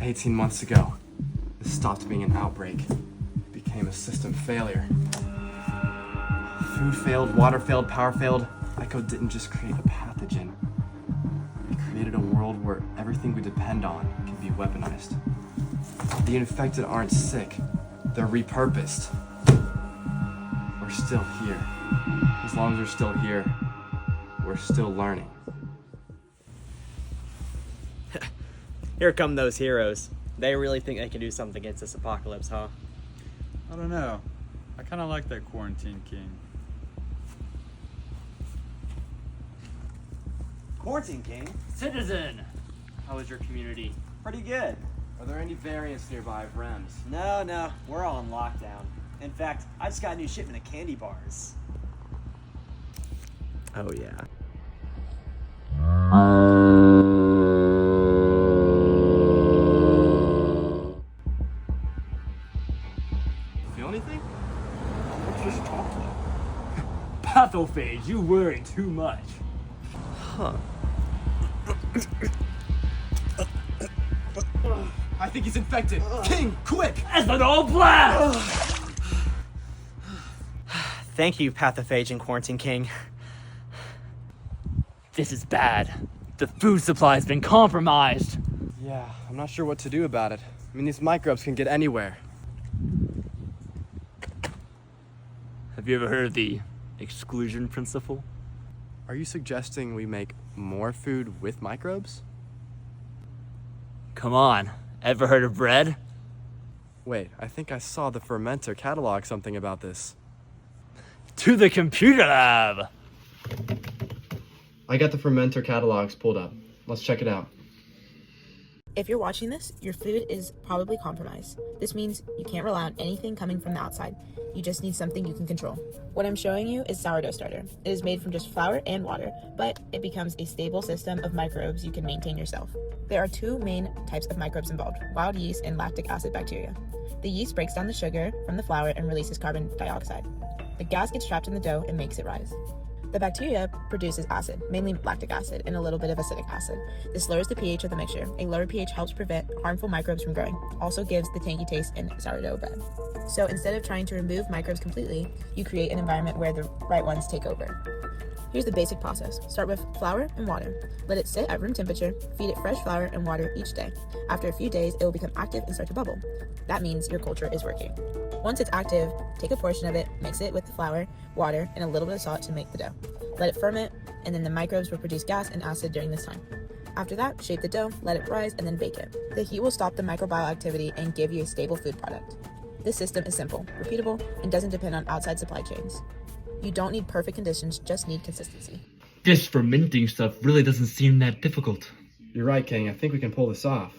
18 months ago, this stopped being an outbreak. It became a system failure. Food failed, water failed, power failed. Myco didn't just create a pathogen. It created a world where everything we depend on can be weaponized. The infected aren't sick, they're repurposed. We're still here. As long as we're still here, we're still learning. Here come those heroes. They really think they can do something against this apocalypse, huh? I don't know. I kind of like that quarantine king. Quarantine King? Citizen! How is your community? Pretty good. Are there any variants nearby of REMS? No, we're all on lockdown. In fact, I just got a new shipment of candy bars. Oh yeah. Feel anything? Let's just talk to them. Pathophage, you worry too much. Huh. I think he's infected. King, quick! Ethanol blast! Thank you, Pathophage and Quarantine King. This is bad. The food supply's been compromised. Yeah, I'm not sure what to do about it. I mean, these microbes can get anywhere. Have you ever heard of the exclusion principle? Are you suggesting we make more food with microbes? Come on, ever heard of bread? Wait, I think I saw the fermenter catalog something about this. To the computer lab! I got the fermenter catalogs pulled up. Let's check it out. If you're watching this, your food is probably compromised. This means you can't rely on anything coming from the outside. You just need something you can control. What I'm showing you is sourdough starter. It is made from just flour and water, but it becomes a stable system of microbes you can maintain yourself. There are two main types of microbes involved, wild yeast and lactic acid bacteria. The yeast breaks down the sugar from the flour and releases carbon dioxide. The gas gets trapped in the dough and makes it rise. The bacteria produces acid, mainly lactic acid, and a little bit of acetic acid. This lowers the pH of the mixture. A lower pH helps prevent harmful microbes from growing. Also gives the tangy taste in sourdough bread. So instead of trying to remove microbes completely, you create an environment where the right ones take over. Here's the basic process. Start with flour and water. Let it sit at room temperature. Feed it fresh flour and water each day. After a few days, it will become active and start to bubble. That means your culture is working. Once it's active, take a portion of it, mix it with the flour, water, and a little bit of salt to make the dough. Let it ferment, and then the microbes will produce gas and acid during this time. After that, shape the dough, let it rise, and then bake it. The heat will stop the microbial activity and give you a stable food product. This system is simple, repeatable, and doesn't depend on outside supply chains. You don't need perfect conditions, just need consistency. This fermenting stuff really doesn't seem that difficult. You're right, King. I think we can pull this off.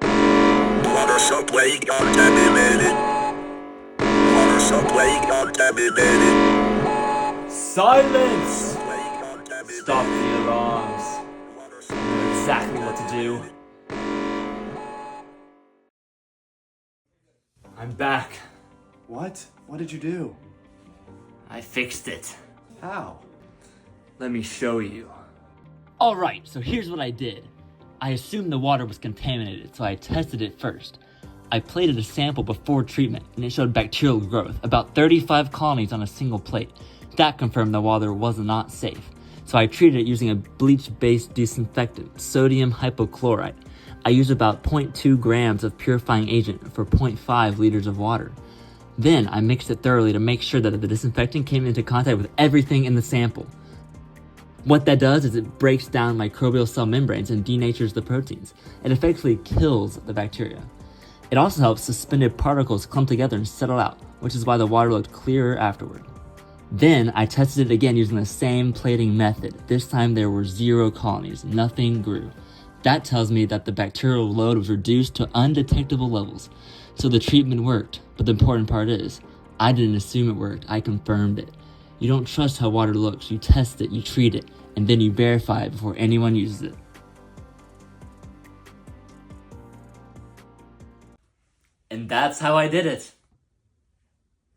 Water supply contaminated. Water supply contaminated. Silence! Stop the alarms. I know exactly what to do. I'm back. What? What did you do? I fixed it. How? Let me show you. Alright, so here's what I did. I assumed the water was contaminated, so I tested it first. I plated a sample before treatment, and it showed bacterial growth, about 35 colonies on a single plate. That confirmed the water was not safe. So I treated it using a bleach-based disinfectant, sodium hypochlorite. I used about 0.2 grams of purifying agent for 0.5 liters of water. Then I mixed it thoroughly to make sure that the disinfectant came into contact with everything in the sample. What that does is it breaks down microbial cell membranes and denatures the proteins. It effectively kills the bacteria. It also helps suspended particles clump together and settle out, which is why the water looked clearer afterward. Then I tested it again using the same plating method. This time there were 0 colonies, nothing grew. That tells me that the bacterial load was reduced to undetectable levels. So the treatment worked, but the important part is, I didn't assume it worked, I confirmed it. You don't trust how water looks, you test it, you treat it, and then you verify it before anyone uses it. And that's how I did it.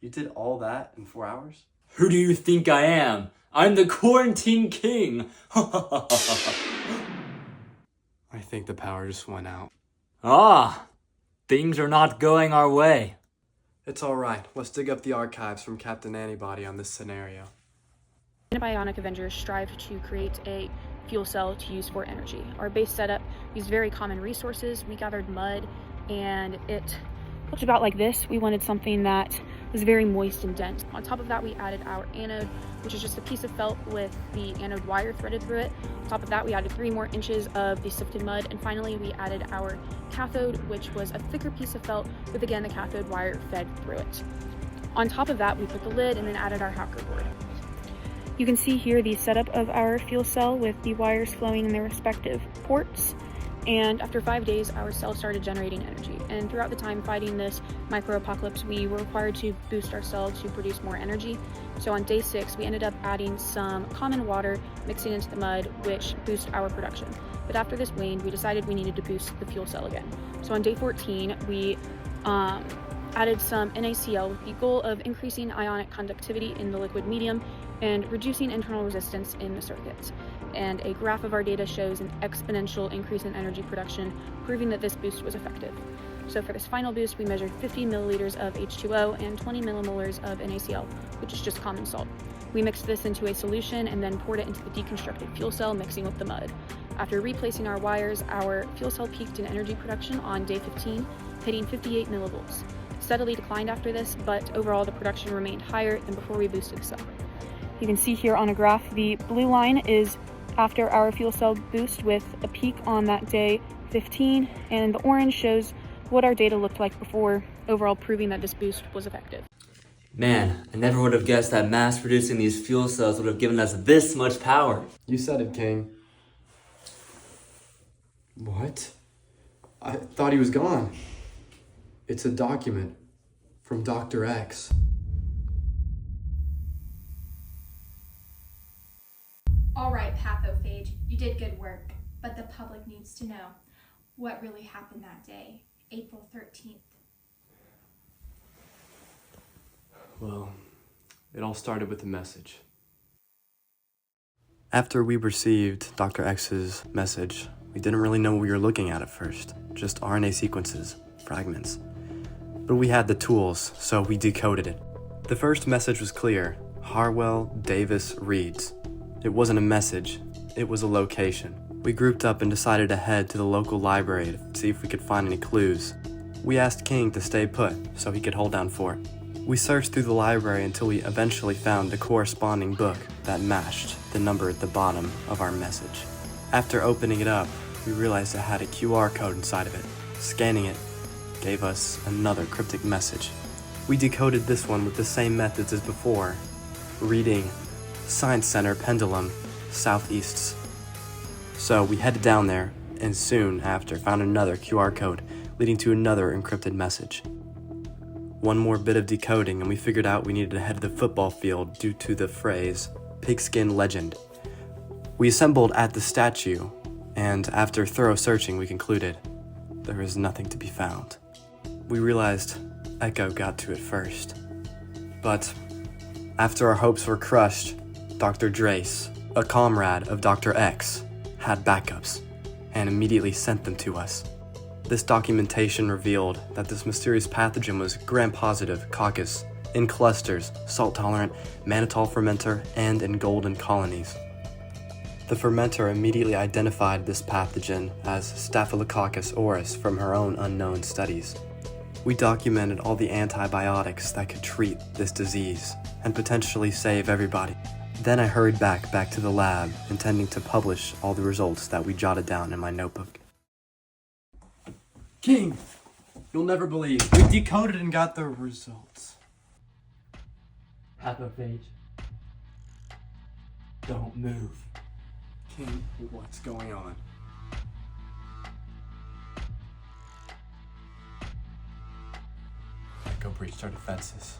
You did all that in 4 hours? Who do you think I am? I'm the quarantine king! I think the power just went out. Ah, things are not going our way. It's alright. Let's dig up the archives from Captain Antibody on this scenario. Antibiotic Avengers strive to create a fuel cell to use for energy. Our base setup used very common resources. We gathered mud, and it looked about like this. We wanted something that was very moist and dense. On top of that, we added our anode, which is just a piece of felt with the anode wire threaded through it. On top of that, we added 3 more inches of the sifted mud, and finally we added our cathode, which was a thicker piece of felt with, again, the cathode wire fed through it. On top of that, we put the lid and then added our hacker board. You can see here the setup of our fuel cell with the wires flowing in their respective ports. And after 5 days, our cell started generating energy. And throughout the time fighting this micro-apocalypse, we were required to boost our cell to produce more energy. So on day 6, we ended up adding some common water, mixing into the mud, which boosted our production. But after this waned, we decided we needed to boost the fuel cell again. So on day 14, we added some NaCl with the goal of increasing ionic conductivity in the liquid medium and reducing internal resistance in the circuits. And a graph of our data shows an exponential increase in energy production, proving that this boost was effective. So for this final boost, we measured 50 milliliters of H2O and 20 millimolars of NaCl, which is just common salt. We mixed this into a solution and then poured it into the deconstructed fuel cell, mixing with the mud. After replacing our wires, our fuel cell peaked in energy production on day 15, hitting 58 millivolts. Steadily declined after this, but overall the production remained higher than before we boosted the cell. You can see here on a graph, the blue line is after our fuel cell boost with a peak on that day 15, and the orange shows what our data looked like before, overall proving that this boost was effective. Man, I never would have guessed that mass producing these fuel cells would have given us this much power. You said it, King. What? I thought he was gone. It's a document from Dr. X. All right, Pathophage, you did good work, but the public needs to know what really happened that day, April 13th. Well, it all started with a message. After we received Dr. X's message, we didn't really know what we were looking at first, just RNA sequences, fragments. But we had the tools, so we decoded it. The first message was clear: Harwell Davis Reeds. It wasn't a message, it was a location. We grouped up and decided to head to the local library to see if we could find any clues. We asked King to stay put so he could hold down fort. We searched through the library until we eventually found a corresponding book that matched the number at the bottom of our message. After opening it up, we realized it had a QR code inside of it. Scanning it gave us another cryptic message. We decoded this one with the same methods as before, reading Science Center Pendulum Southeasts. So we headed down there, and soon after found another QR code leading to another encrypted message. One more bit of decoding and we figured out we needed to head to the football field due to the phrase pigskin legend. We assembled at the statue, and after thorough searching we concluded there was nothing to be found. We realized Echo got to it first. But after our hopes were crushed, Dr. Drace, a comrade of Dr. X, had backups and immediately sent them to us. This documentation revealed that this mysterious pathogen was gram-positive coccus in clusters, salt-tolerant, mannitol fermenter, and in golden colonies. The fermenter immediately identified this pathogen as Staphylococcus aureus from her own unknown studies. We documented all the antibiotics that could treat this disease and potentially save everybody. Then I hurried back to the lab, intending to publish all the results that we jotted down in my notebook. King, you'll never believe. We decoded and got the results. Pathophage, don't move. King, what's going on? Echo breached our defenses.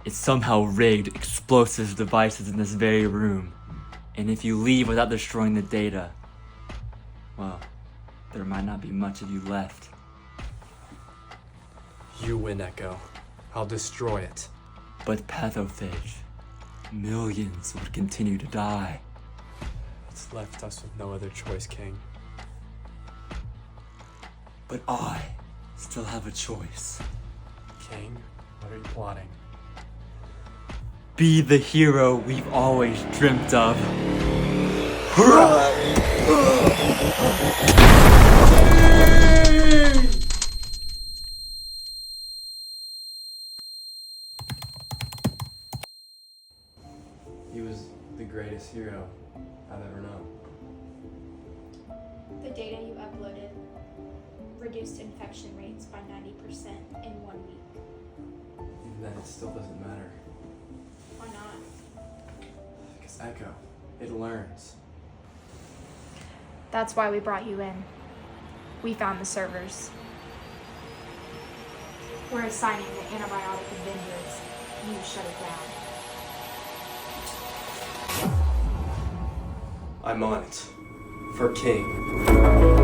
It somehow rigged explosive devices in this very room. And if you leave without destroying the data, well, there might not be much of you left. You win, Echo. I'll destroy it. But Pathophage, millions would continue to die. It's left us with no other choice, King. But I still have a choice. King, what are you plotting? Be the hero we've always dreamt of. He was the greatest hero I've ever known. The data you uploaded reduced infection rates by 90% in 1 week. Even then, it still doesn't matter. Why not? Because Echo, it learns. That's why we brought you in. We found the servers. We're assigning the Antibiotic Avengers. You shut it down. I'm on it. For King.